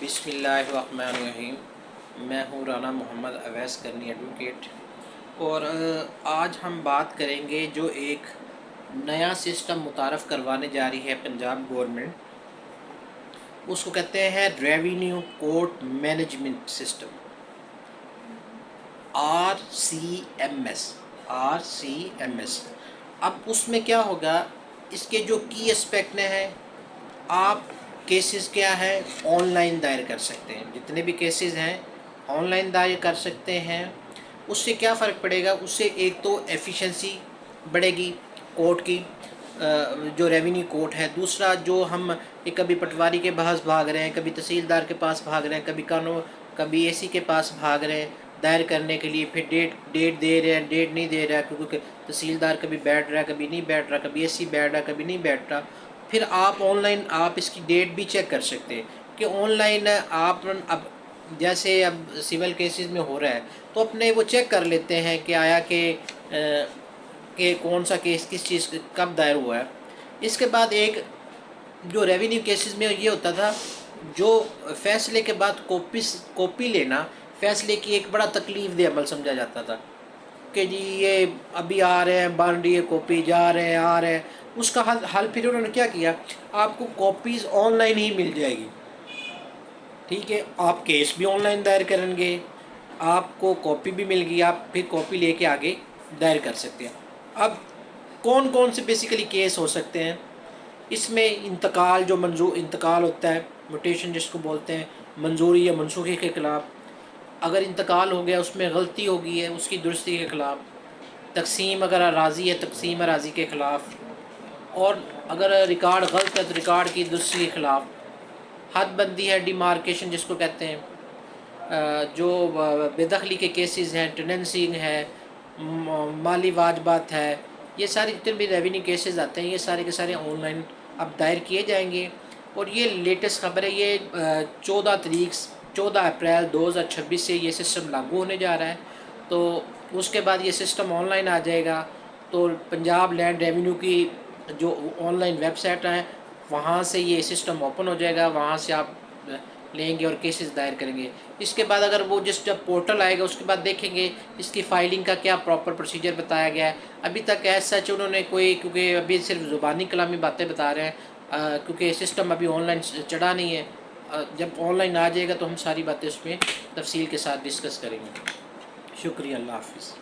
بسم اللہ الرحمن الرحیم۔ میں ہوں رانا محمد اویس کرنی ایڈوکیٹ، اور آج ہم بات کریں گے جو ایک نیا سسٹم متعارف کروانے جا رہی ہے پنجاب گورنمنٹ، اس کو کہتے ہیں revenue court management system, RCMS۔ اب اس میں کیا ہوگا، اس کے جو کی اسپیکٹ ہیں، آپ کیسز کیا ہے آن لائن دائر کر سکتے ہیں، جتنے بھی کیسز ہیں آن لائن دائر کر سکتے ہیں۔ اس سے کیا فرق پڑے گا؟ اس سے ایک تو ایفیشنسی بڑھے گی کورٹ کی، جو ریونیو کورٹ ہے۔ دوسرا، جو ہم کبھی پٹواری کے پاس بھاگ رہے ہیں، کبھی تحصیلدار کے پاس بھاگ رہے ہیں، کبھی اے سی کے پاس بھاگ رہے ہیں دائر کرنے کے لیے، پھر ڈیٹ دے رہے ہیں، ڈیٹ نہیں دے رہا کیونکہ تحصیلدار کبھی بیٹھ رہا ہے، کبھی نہیں بیٹھ رہا، کبھی اے سی بیٹھ رہا ہے، کبھی نہیں بیٹھ رہا۔ پھر آپ آن لائن آپ اس کی ڈیٹ بھی چیک کر سکتے ہیں کہ آن لائن آپ اب جیسے اب سول کیسز میں ہو رہا ہے تو اپنے وہ چیک کر لیتے ہیں کہ آیا کہ کون سا کیس کس چیز کب دائر ہوا ہے۔ اس کے بعد ایک جو ریونیو کیسز میں یہ ہوتا تھا، جو فیصلے کے بعد کاپی لینا فیصلے کی ایک بڑا تکلیف دہ عمل سمجھا جاتا تھا کہ جی یہ ابھی آ رہے ہیں بن رہی ہے کاپی، جا رہے ہیں آ رہے ہیں۔ اس کا حل پھر انہوں نے کیا کیا، آپ کو کاپیز آن لائن ہی مل جائے گی، ٹھیک ہے؟ آپ کیس بھی آن لائن دائر کریں گے، آپ کو کاپی بھی مل گئی، آپ پھر کاپی لے کے آگے دائر کر سکتے ہیں۔ اب کون کون سے بیسیکلی کیس ہو سکتے ہیں اس میں؟ انتقال، جو انتقال ہوتا ہے، موٹیشن جس کو بولتے ہیں، منظوری یا منسوخی کے خلاف۔ اگر انتقال ہو گیا، اس میں غلطی ہو گئی ہے، اس کی درستی کے خلاف۔ تقسیم اگر اراضی ہے، تقسیم اراضی کے خلاف۔ اور اگر ریکارڈ غلط ہے تو ریکارڈ کی درستی کے خلاف۔ حد بندی ہے، ڈیمارکیشن جس کو کہتے ہیں۔ جو بے دخلی کے کیسز ہیں، ٹیننسنگ ہے، مالی واجبات ہے، یہ سارے جتنے بھی ریونیو کیسز آتے ہیں یہ سارے کے سارے آن لائن اب دائر کیے جائیں گے۔ اور یہ لیٹسٹ خبر ہے، یہ 14 اپریل 2026 سے یہ سسٹم لاگو ہونے جا رہا ہے، تو اس کے بعد یہ سسٹم آن لائن آ جائے گا۔ تو پنجاب لینڈ ریونیو کی جو آن لائن ویب سائٹ ہیں وہاں سے یہ سسٹم اوپن ہو جائے گا، وہاں سے آپ لیں گے اور کیسز دائر کریں گے۔ اس کے بعد اگر وہ جب پورٹل آئے گا اس کے بعد دیکھیں گے اس کی فائلنگ کا کیا پراپر پروسیجر بتایا گیا ہے۔ ابھی تک ایز سچ انہوں نے کیونکہ ابھی صرف زبانی کلامی باتیں بتا رہے ہیں، کیونکہ سسٹم ابھی آن لائن چڑھا نہیں ہے۔ جب آن لائن آ جائے گا تو ہم ساری باتیں اس میں تفصیل کے ساتھ ڈسکس کریں گے۔ شکریہ، اللہ حافظ۔